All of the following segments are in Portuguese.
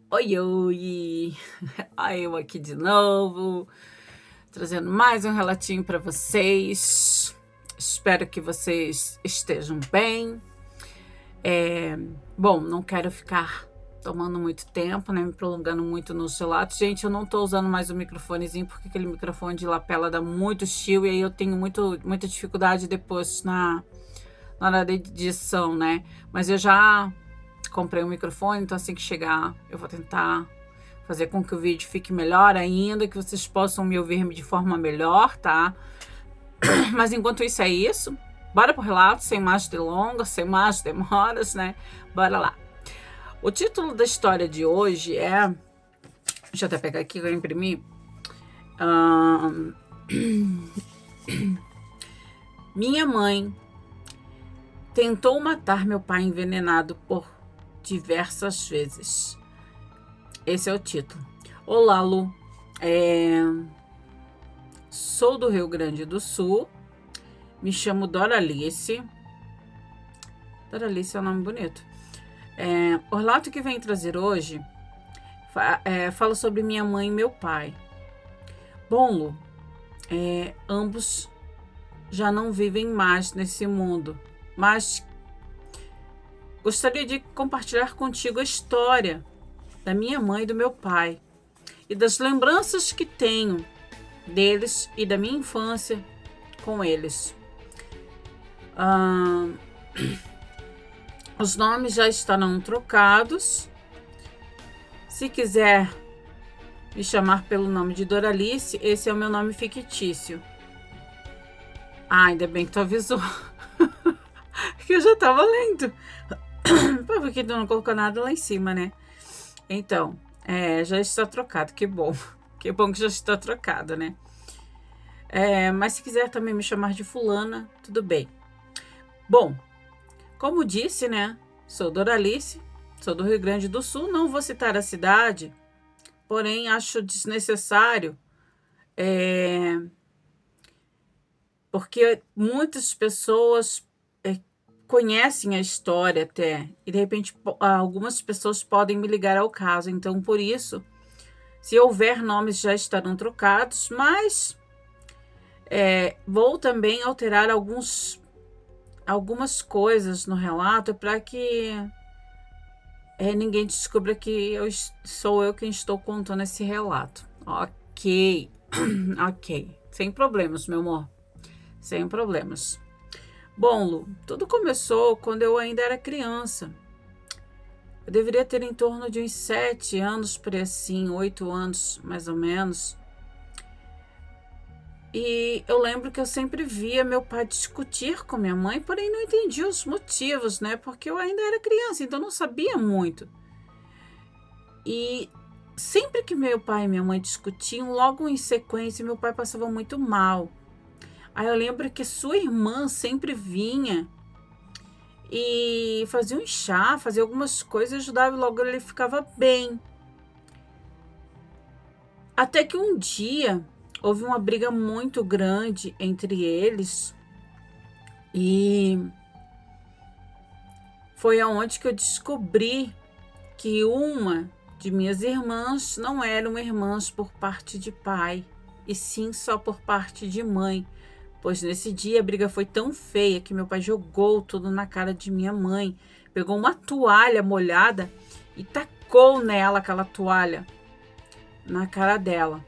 Oi, oi! Aí eu aqui de novo, trazendo mais um relatinho para vocês. Espero que vocês estejam bem. É, Bom, não quero ficar tomando muito tempo, né? Me prolongando muito nos relatos. Gente, eu não tô usando mais o microfonezinho, porque aquele microfone de lapela dá muito chill e aí eu tenho muita dificuldade depois na hora da edição, né? Mas eu já comprei um microfone, então assim que chegar eu vou tentar fazer com que o vídeo fique melhor ainda, que vocês possam me ouvir de forma melhor, tá? Mas enquanto isso é isso, bora pro relato, sem mais delongas, sem mais demoras, né? Bora lá. O título da história de hoje é... Deixa eu até pegar aqui que eu imprimi. Ahn, Minha mãe tentou matar meu pai envenenado por diversas vezes. Esse é o título. Olá, Lu. É, Sou do Rio Grande do Sul. Me chamo Doralice. Doralice é um nome bonito. O relato que vem trazer hoje fala sobre minha mãe e meu pai. Bom, Lu, ambos já não vivem mais nesse mundo, mas gostaria de compartilhar contigo a história da minha mãe e do meu pai e das lembranças que tenho deles e da minha infância com eles. Ah, os nomes já estarão trocados. Se quiser me chamar pelo nome de Doralice, esse é o meu nome fictício. Ainda bem que tu avisou. Que eu já tava lendo. Porque tu não colocou nada lá em cima, né? Então, já está trocado, que bom. Que bom que já está trocado, né? Mas se quiser também me chamar de fulana, tudo bem. Bom, como disse, né? Sou Doralice, sou do Rio Grande do Sul, não vou citar a cidade, porém acho desnecessário, porque muitas pessoas conhecem a história até, e de repente algumas pessoas podem me ligar ao caso, então por isso, se houver nomes já estarão trocados, mas vou também alterar algumas coisas no relato para que ninguém descubra que sou eu quem estou contando esse relato. Ok, ok, sem problemas, meu amor, sem problemas. Bom, Lu, tudo começou quando eu ainda era criança. Eu deveria ter em torno de uns 7 anos, por assim, 8 anos, mais ou menos. E eu lembro que eu sempre via meu pai discutir com minha mãe, porém não entendia os motivos, né? Porque eu ainda era criança, então não sabia muito. E sempre que meu pai e minha mãe discutiam, logo em sequência, meu pai passava muito mal. Aí eu lembro que sua irmã sempre vinha e fazia um chá, fazia algumas coisas, ajudava e logo ele ficava bem. Até que um dia houve uma briga muito grande entre eles e foi aonde que eu descobri que uma de minhas irmãs não eram irmãs por parte de pai, e sim só por parte de mãe. Pois nesse dia a briga foi tão feia que meu pai jogou tudo na cara de minha mãe, pegou uma toalha molhada e tacou nela aquela toalha na cara dela.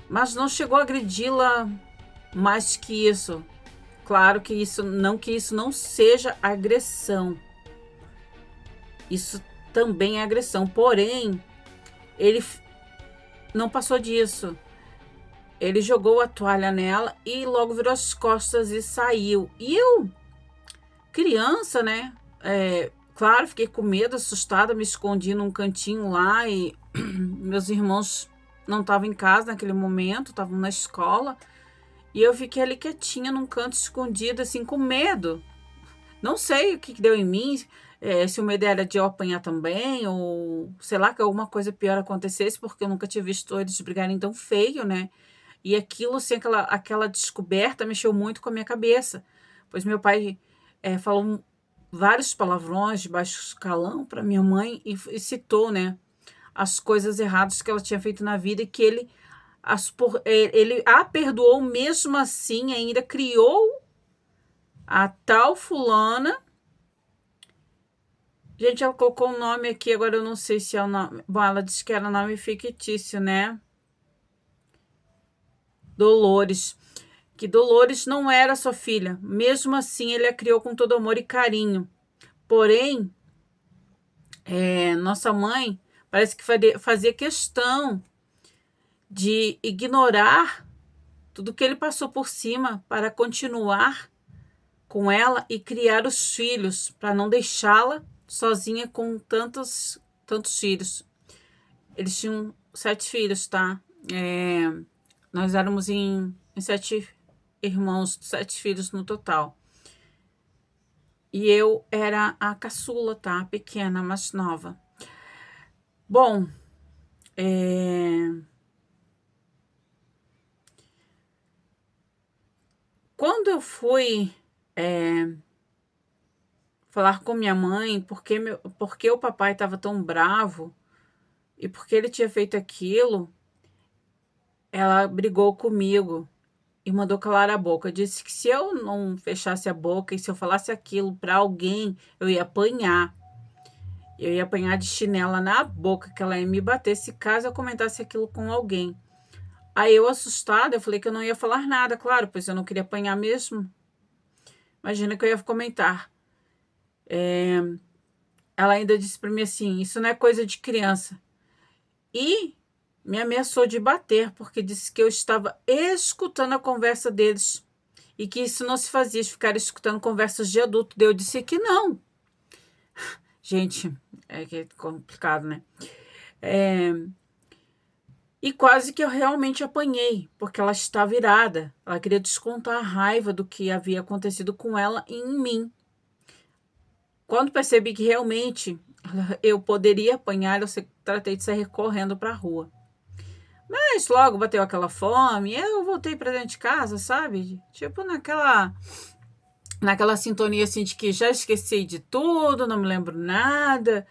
Mas não chegou a agredi-la mais que isso. Claro que isso não seja agressão. Isso também é agressão. Porém, ele não passou disso. Ele jogou a toalha nela e logo virou as costas e saiu. E eu, criança, né? Claro, fiquei com medo, assustada, me escondi num cantinho lá e meus irmãos não estavam em casa naquele momento, estavam na escola. E eu fiquei ali quietinha num canto escondida, assim, com medo. Não sei o que deu em mim, se o medo era de eu apanhar também, ou sei lá, que alguma coisa pior acontecesse, porque eu nunca tinha visto eles brigarem tão feio, né? E aquilo, assim, aquela descoberta mexeu muito com a minha cabeça, pois meu pai falou vários palavrões de baixo calão para minha mãe e citou, né? as coisas erradas que ela tinha feito na vida e que ele a perdoou mesmo assim, ainda criou a tal fulana. Gente, ela colocou um nome aqui, agora eu não sei se é o nome. Bom, ela disse que era nome fictício, né? Dolores. Que Dolores não era sua filha. Mesmo assim, ele a criou com todo amor e carinho. Porém, nossa mãe parece que fazia questão de ignorar tudo que ele passou por cima para continuar com ela e criar os filhos, para não deixá-la sozinha com tantos filhos. Eles tinham 7 filhos, tá? Nós éramos em 7 irmãos, 7 filhos no total. E eu era a caçula, tá? A pequena, a mais nova. Bom, quando eu fui falar com minha mãe porque o papai estava tão bravo e porque ele tinha feito aquilo, ela brigou comigo e mandou calar a boca. Disse que se eu não fechasse a boca e se eu falasse aquilo para alguém, eu ia apanhar. Eu ia apanhar de chinela na boca, que ela ia me bater se caso eu comentasse aquilo com alguém. Aí eu, assustada, eu falei que eu não ia falar nada, claro, pois eu não queria apanhar mesmo. Imagina que eu ia comentar. Ela ainda disse para mim assim, isso não é coisa de criança. E me ameaçou de bater, porque disse que eu estava escutando a conversa deles e que isso não se fazia, de ficar escutando conversas de adulto. Daí eu disse que não. Gente, que é complicado, né? E quase que eu realmente apanhei, porque ela estava irada. Ela queria descontar a raiva do que havia acontecido com ela e em mim. Quando percebi que realmente eu poderia apanhar, eu tratei de sair correndo para a rua. Mas logo bateu aquela fome, eu voltei para dentro de casa, sabe? Tipo naquela sintonia assim de que já esqueci de tudo, não me lembro nada.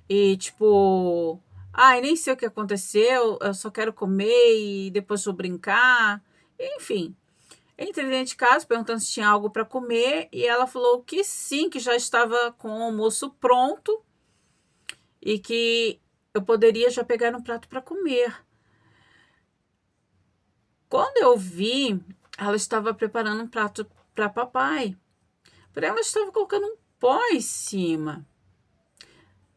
E tipo, ai, nem sei o que aconteceu, eu só quero comer e depois vou brincar. Enfim, entrei dentro de casa perguntando se tinha algo para comer e ela falou que sim, que já estava com o almoço pronto e que eu poderia já pegar um prato para comer. Quando eu vi, ela estava preparando um prato para papai. Porém, ela estava colocando um pó em cima.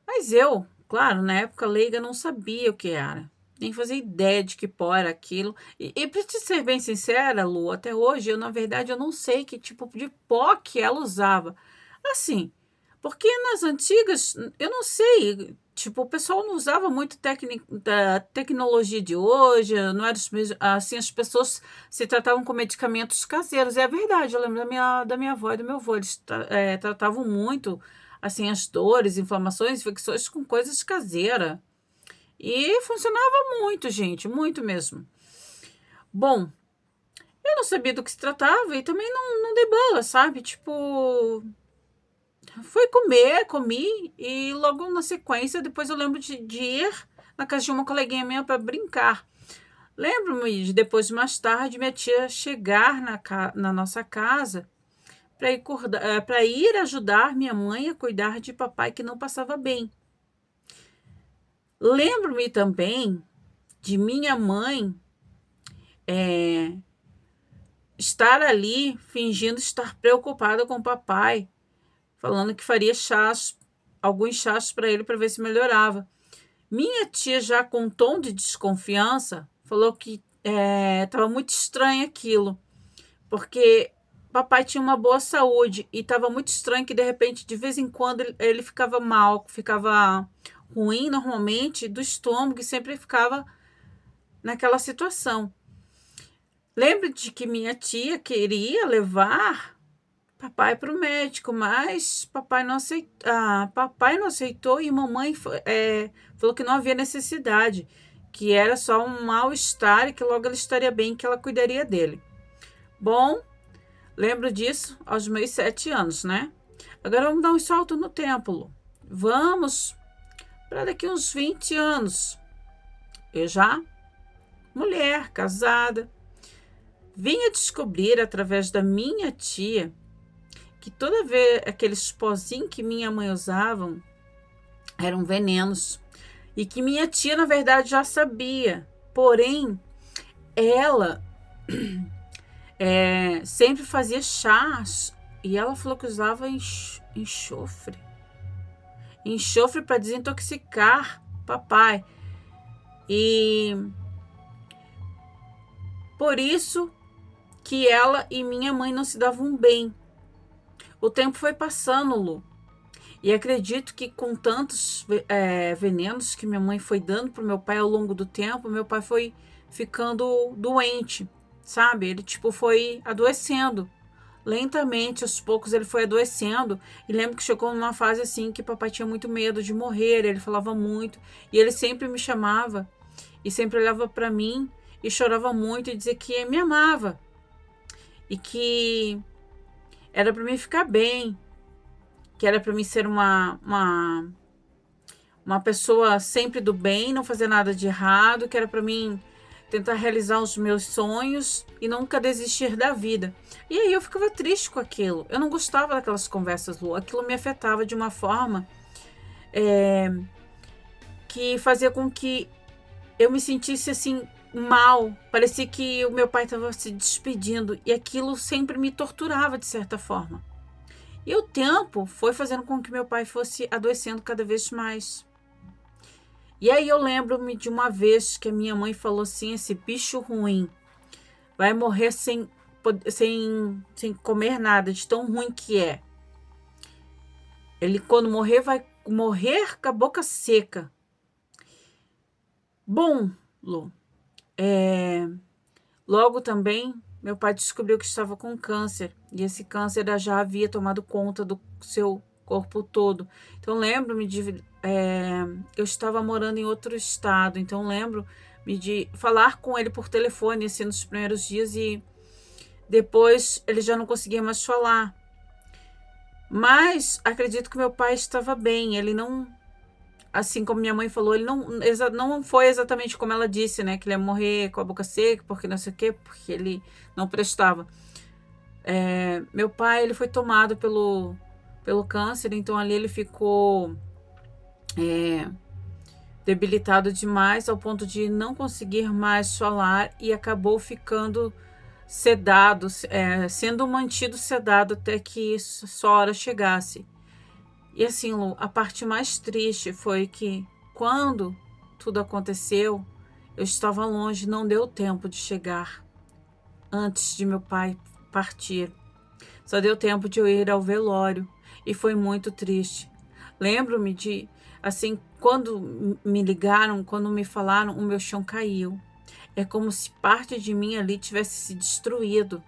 Mas eu, claro, na época leiga, não sabia o que era. Nem fazia ideia de que pó era aquilo. E para te ser bem sincera, Lu, até hoje, na verdade, eu não sei que tipo de pó que ela usava. Assim, porque nas antigas, eu não sei, tipo, o pessoal não usava muito da tecnologia de hoje, não era assim, as pessoas se tratavam com medicamentos caseiros. É verdade, eu lembro da minha avó e do meu avô, eles tratavam muito, assim, as dores, inflamações, infecções com coisas caseiras. E funcionava muito, gente, muito mesmo. Bom, eu não sabia do que se tratava e também não dei bola, sabe? Tipo, fui comer, comi e logo na sequência, depois eu lembro de ir na casa de uma coleguinha minha para brincar. Lembro-me de depois, mais tarde, minha tia chegar na nossa casa para ir ajudar minha mãe a cuidar de papai que não passava bem. Lembro-me também de minha mãe estar ali fingindo estar preocupada com o papai, falando que faria alguns chás para ele para ver se melhorava. Minha tia, já com um tom de desconfiança, falou que estava muito estranho aquilo, porque papai tinha uma boa saúde e estava muito estranho que, de repente, de vez em quando, ele ficava mal, ficava ruim normalmente do estômago e sempre ficava naquela situação. Lembro de que minha tia queria levar papai para o médico, mas papai não aceitou e mamãe falou que não havia necessidade, que era só um mal-estar e que logo ele estaria bem, que ela cuidaria dele. Bom, lembro disso aos meus 7 anos, né? Agora vamos dar um salto no tempo. Vamos para daqui uns 20 anos. eu já, mulher, casada, vim a descobrir através da minha tia que toda vez aqueles pozinhos que minha mãe usava eram venenos e que minha tia, na verdade, já sabia. Porém, ela sempre fazia chás e ela falou que usava enxofre. Enxofre para desintoxicar papai. E por isso que ela e minha mãe não se davam bem. O tempo foi passando, Lu. E acredito que com tantos venenos que minha mãe foi dando para o meu pai ao longo do tempo, meu pai foi ficando doente, sabe? Ele, foi adoecendo. Lentamente, aos poucos, ele foi adoecendo. E lembro que chegou numa fase assim que papai tinha muito medo de morrer. Ele falava muito. E ele sempre me chamava. E sempre olhava para mim e chorava muito e dizia que me amava. E que era para mim ficar bem. Que era para mim ser uma pessoa sempre do bem, não fazer nada de errado. Que era para mim tentar realizar os meus sonhos e nunca desistir da vida. E aí eu ficava triste com aquilo. Eu não gostava daquelas conversas, Lu. Aquilo me afetava de uma forma que fazia com que eu me sentisse assim mal. Parecia que o meu pai estava se despedindo e aquilo sempre me torturava de certa forma. E o tempo foi fazendo com que meu pai fosse adoecendo cada vez mais. E aí eu lembro-me de uma vez que a minha mãe falou assim, esse bicho ruim vai morrer sem comer nada, de tão ruim que é. Ele, quando morrer, vai morrer com a boca seca. Bom, Lu, logo também, meu pai descobriu que estava com câncer. E esse câncer já havia tomado conta do seu corpo todo. Então, lembro-me de... eu estava morando em outro estado. Então, lembro-me de falar com ele por telefone, assim, nos primeiros dias. E depois, ele já não conseguia mais falar. Mas, acredito que meu pai estava bem. Ele não... Assim como minha mãe falou, ele não foi exatamente como ela disse, né? Que ele ia morrer com a boca seca, porque não sei o quê, porque ele não prestava. Meu pai, ele foi tomado pelo câncer, então ali ele ficou debilitado demais ao ponto de não conseguir mais falar e acabou ficando sedado, sendo mantido sedado até que sua hora chegasse. E assim, Lu, a parte mais triste foi que quando tudo aconteceu, eu estava longe, não deu tempo de chegar antes de meu pai partir. Só deu tempo de eu ir ao velório e foi muito triste. Lembro-me de, assim, quando me ligaram, quando me falaram, o meu chão caiu. É como se parte de mim ali tivesse se destruído.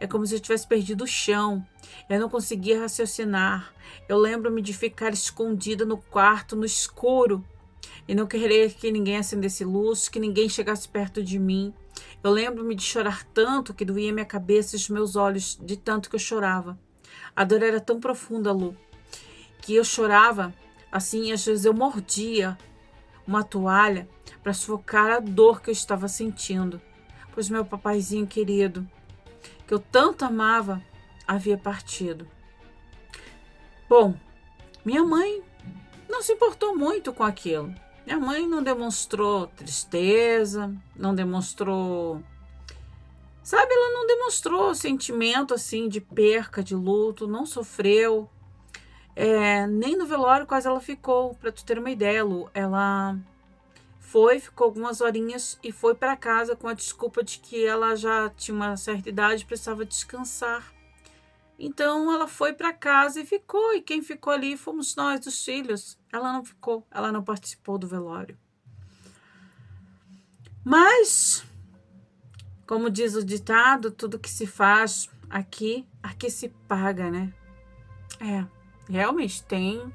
É como se eu tivesse perdido o chão. Eu não conseguia raciocinar. Eu lembro-me de ficar escondida no quarto, no escuro, e não querer que ninguém acendesse luz, que ninguém chegasse perto de mim. Eu lembro-me de chorar tanto que doía minha cabeça e os meus olhos, de tanto que eu chorava. A dor era tão profunda, Lu, que eu chorava assim, e às vezes eu mordia uma toalha para sufocar a dor que eu estava sentindo, pois meu papaizinho querido, que eu tanto amava, havia partido. Bom, minha mãe não se importou muito com aquilo. Minha mãe não demonstrou tristeza, não demonstrou... Sabe, ela não demonstrou sentimento assim de perca, de luto, não sofreu. Nem no velório quase ela ficou, para tu ter uma ideia, Lu. Ela ficou algumas horinhas e foi para casa com a desculpa de que ela já tinha uma certa idade e precisava descansar. Então ela foi para casa e ficou, e quem ficou ali fomos nós, os filhos. Ela não ficou, ela não participou do velório. Mas, como diz o ditado, tudo que se faz aqui se paga, né? Realmente tem...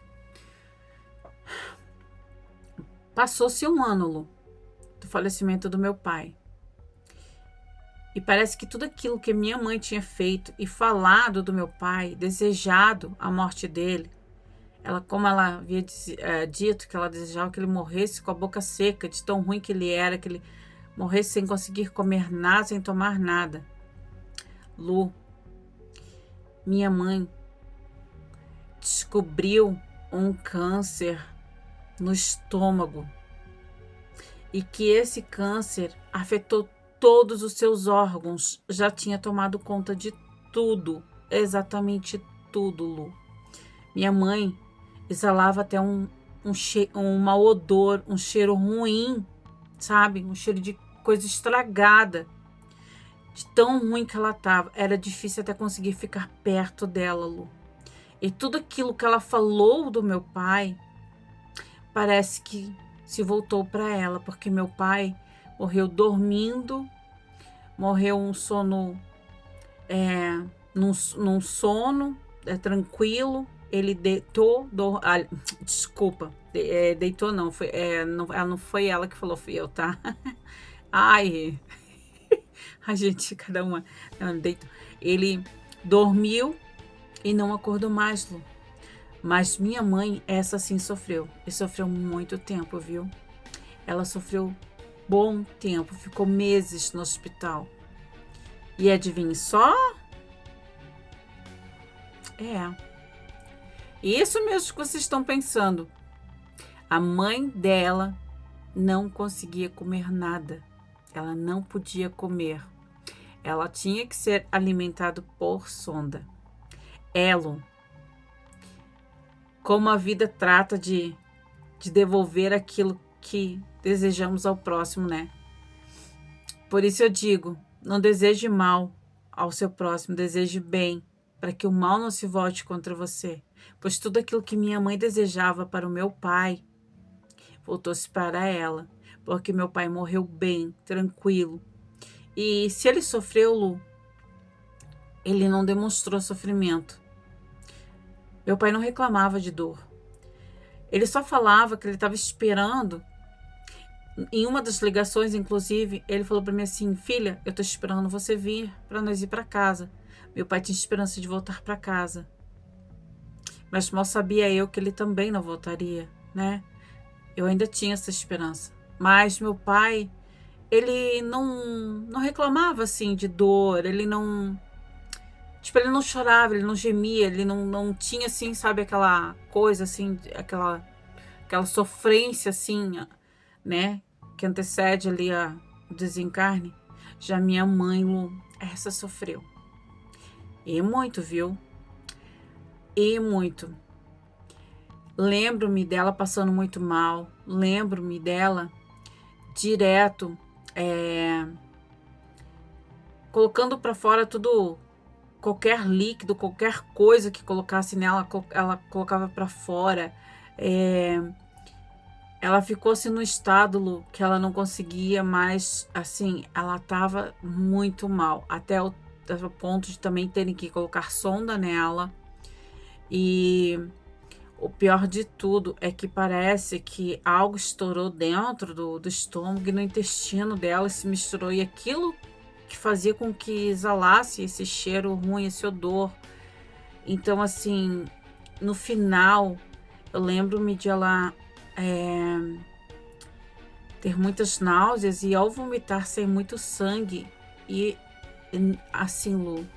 Passou-se um ano, Lu, do falecimento do meu pai. E parece que tudo aquilo que minha mãe tinha feito e falado do meu pai, desejado a morte dele, Como ela havia dito que ela desejava que ele morresse com a boca seca, de tão ruim que ele era, que ele morresse sem conseguir comer nada, sem tomar nada. Lu, minha mãe descobriu um câncer no estômago e que esse câncer afetou todos os seus órgãos, já tinha tomado conta de tudo, exatamente tudo, Lu. Minha mãe exalava até um mau odor, um cheiro ruim, sabe? Um cheiro de coisa estragada. De tão ruim que ela estava. Era difícil até conseguir ficar perto dela, Lu. E tudo aquilo que ela falou do meu pai, parece que se voltou para ela, porque meu pai morreu dormindo, morreu um sono, num sono tranquilo. Ele deitou, desculpa, deitou não, não foi ela que falou, fui eu, tá? Ai, a gente, cada uma, deitou. Ele dormiu e não acordou mais, Lu. Mas minha mãe, essa sim sofreu, e sofreu muito tempo, viu? Ela sofreu bom tempo, ficou meses no hospital. E adivinhe só? Isso mesmo que vocês estão pensando. A mãe dela não conseguia comer nada. Ela não podia comer. Ela tinha que ser alimentada por sonda. Elo, como a vida trata de devolver aquilo que desejamos ao próximo, né? Por isso eu digo, não deseje mal ao seu próximo, deseje bem, para que o mal não se volte contra você. Pois tudo aquilo que minha mãe desejava para o meu pai, voltou-se para ela, porque meu pai morreu bem, tranquilo. E se ele sofreu, Lu, ele não demonstrou sofrimento. Meu pai não reclamava de dor. Ele só falava que ele estava esperando. Em uma das ligações, inclusive, ele falou para mim assim: filha, eu estou esperando você vir para nós ir para casa. Meu pai tinha esperança de voltar para casa. Mas mal sabia eu que ele também não voltaria, né? Eu ainda tinha essa esperança. Mas meu pai, ele não reclamava assim de dor, ele não. Tipo, ele não chorava, ele não gemia, ele não tinha assim, sabe, aquela coisa assim, aquela sofrência assim, né? Que antecede ali o desencarne. Já minha mãe, Lu, essa sofreu. E muito, viu? E muito. Lembro-me dela passando muito mal. Lembro-me dela direto, colocando para fora tudo, qualquer líquido, qualquer coisa que colocasse nela, ela colocava para fora. Ela ficou assim no estado, Lu, que ela não conseguia mais, assim, ela estava muito mal, até o ponto de também terem que colocar sonda nela. E o pior de tudo é que parece que algo estourou dentro do estômago e no intestino dela, se misturou, e aquilo que fazia com que exalasse esse cheiro ruim, esse odor. Então, assim, no final, eu lembro-me de ela ter muitas náuseas e ao vomitar sair muito sangue e assim, Lu,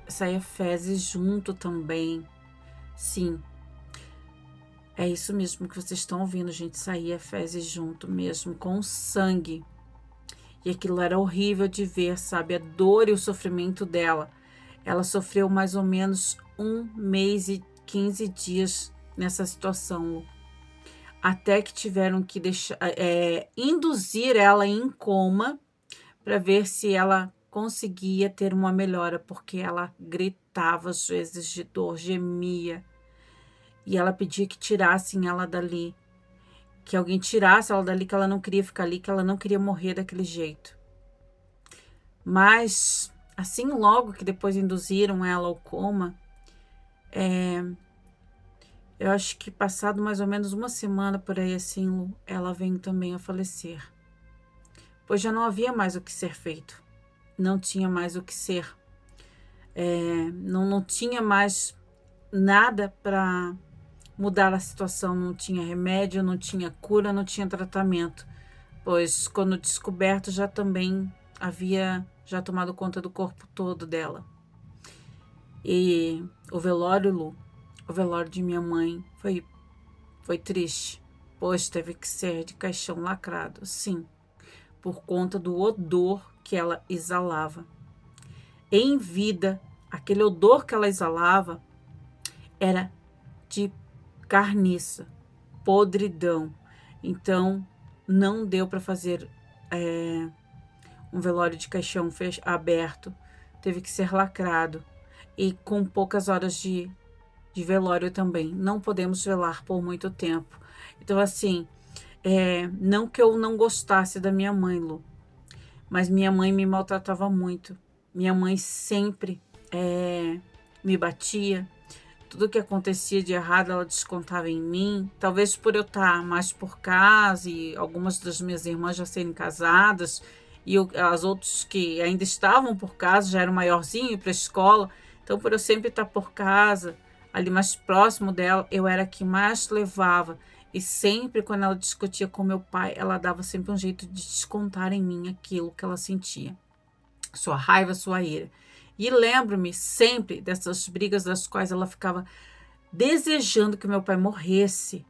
saia fezes junto também. Sim, é isso mesmo que vocês estão ouvindo, gente, saía fezes junto mesmo, com sangue. E aquilo era horrível de ver, sabe, a dor e o sofrimento dela. Ela sofreu mais ou menos 1 mês e 15 dias nessa situação, Lu. Até que tiveram que induzir ela em coma para ver se ela conseguia ter uma melhora, porque ela gritava às vezes de dor, gemia, e ela pedia que tirassem ela dali, que alguém tirasse ela dali, que ela não queria ficar ali, que ela não queria morrer daquele jeito. Mas assim, logo que depois induziram ela ao coma, eu acho que passado mais ou menos uma semana por aí assim, Lu, ela veio também a falecer. Pois já não havia mais o que ser feito. Não tinha mais o que ser. Não tinha mais nada para mudar a situação, não tinha remédio, não tinha cura, não tinha tratamento, pois quando descoberto já também havia já tomado conta do corpo todo dela. E o velório, Lu, o velório de minha mãe foi triste, pois teve que ser de caixão lacrado, sim, por conta do odor que ela exalava. Em vida, aquele odor que ela exalava era de carniça, podridão. Então, não deu para fazer um velório de caixão aberto. Teve que ser lacrado. E com poucas horas de velório também. Não podemos velar por muito tempo. Então, assim, não que eu não gostasse da minha mãe, Lu, mas minha mãe me maltratava muito. Minha mãe sempre me batia. Tudo que acontecia de errado ela descontava em mim. Talvez por eu estar mais por casa e algumas das minhas irmãs já serem casadas e as outras que ainda estavam por casa já eram maiorzinho para a escola. Então, por eu sempre estar por casa, ali mais próximo dela, eu era a que mais levava. E sempre quando ela discutia com meu pai, ela dava sempre um jeito de descontar em mim aquilo que ela sentia. Sua raiva, sua ira. E lembro-me sempre dessas brigas das quais ela ficava desejando que meu pai morresse.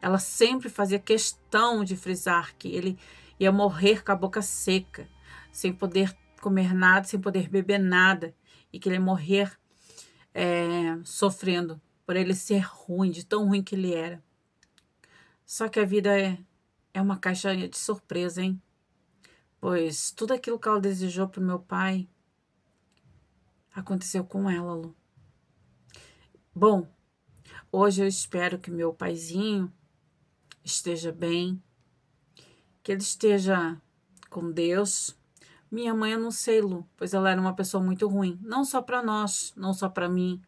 Ela sempre fazia questão de frisar que ele ia morrer com a boca seca, sem poder comer nada, sem poder beber nada, e que ele ia morrer sofrendo por ele ser ruim, de tão ruim que ele era. Só que a vida é uma caixa de surpresa, hein? Pois tudo aquilo que ela desejou para o meu pai aconteceu com ela, Lu. Bom, hoje eu espero que meu paizinho esteja bem, que ele esteja com Deus. Minha mãe eu não sei, Lu, pois ela era uma pessoa muito ruim, não só para nós, não só para mim,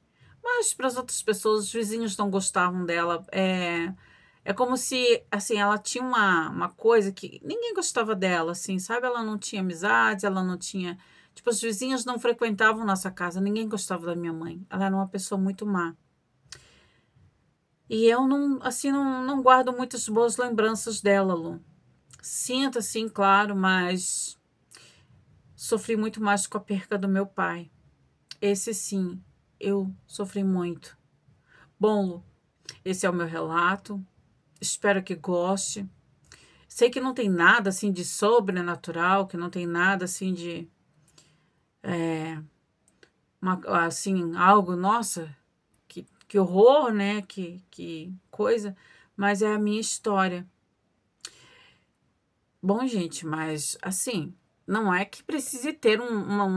mas para as outras pessoas. Os vizinhos não gostavam dela. É como se, assim, ela tinha uma coisa que ninguém gostava dela, assim, sabe? Ela não tinha amizade, ela não tinha. Tipo, os vizinhos não frequentavam nossa casa, ninguém gostava da minha mãe. Ela era uma pessoa muito má. E eu não, assim, não guardo muitas boas lembranças dela, Lu. Sinto, assim, claro, mas sofri muito mais com a perca do meu pai. Esse sim, eu sofri muito. Bom, Lu, esse é o meu relato. Espero que goste. Sei que não tem nada assim de sobrenatural, que não tem nada assim de assim, algo, nossa, que horror, né? Que coisa, mas é a minha história. Bom, gente, mas assim, não é que precise ter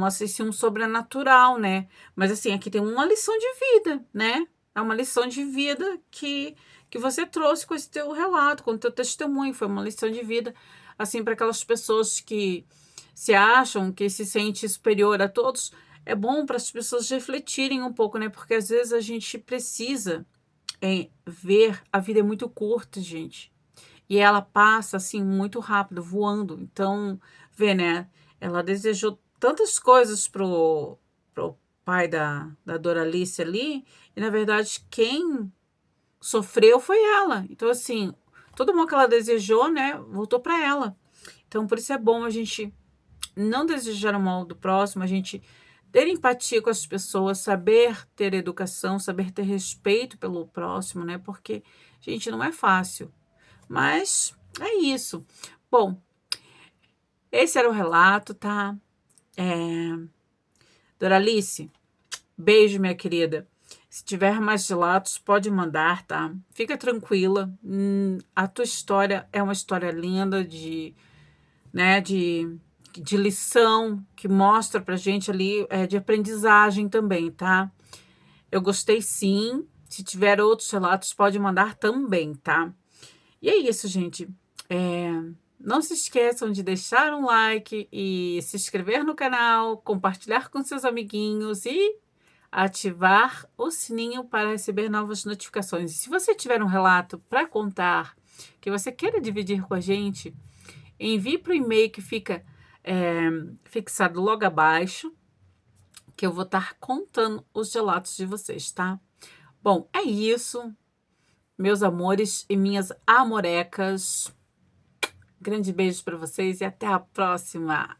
assim, um sobrenatural, né? Mas assim, aqui tem uma lição de vida, né? É uma lição de vida que você trouxe com esse teu relato, com o teu testemunho. Foi uma lição de vida, assim, para aquelas pessoas que se acham, que se sente superior a todos. É bom para as pessoas refletirem um pouco, né? Porque às vezes a gente precisa ver, a vida é muito curta, gente. E ela passa, assim, muito rápido, voando. Então, vê, né, ela desejou tantas coisas pro pai da Doralice ali, e na verdade quem sofreu foi ela. Então, assim, todo mundo que ela desejou, né, voltou para ela. Então, por isso é bom a gente não desejar o mal do próximo, a gente ter empatia com as pessoas, saber ter educação, saber ter respeito pelo próximo, né? Porque, gente, não é fácil. Mas é isso. Bom, esse era o relato, tá? Doralice, beijo, minha querida. Se tiver mais relatos, pode mandar, tá? Fica tranquila. A tua história é uma história linda né, de lição, que mostra pra gente ali, de aprendizagem também, tá? Eu gostei sim. Se tiver outros relatos, pode mandar também, tá? E é isso, gente. Não se esqueçam de deixar um like e se inscrever no canal, compartilhar com seus amiguinhos e ativar o sininho para receber novas notificações. E se você tiver um relato para contar, que você queira dividir com a gente, envie para o e-mail que fica fixado logo abaixo, que eu vou estar contando os relatos de vocês, tá? Bom, é isso. meus amores e minhas amorecas. Grande beijo para vocês e até a próxima.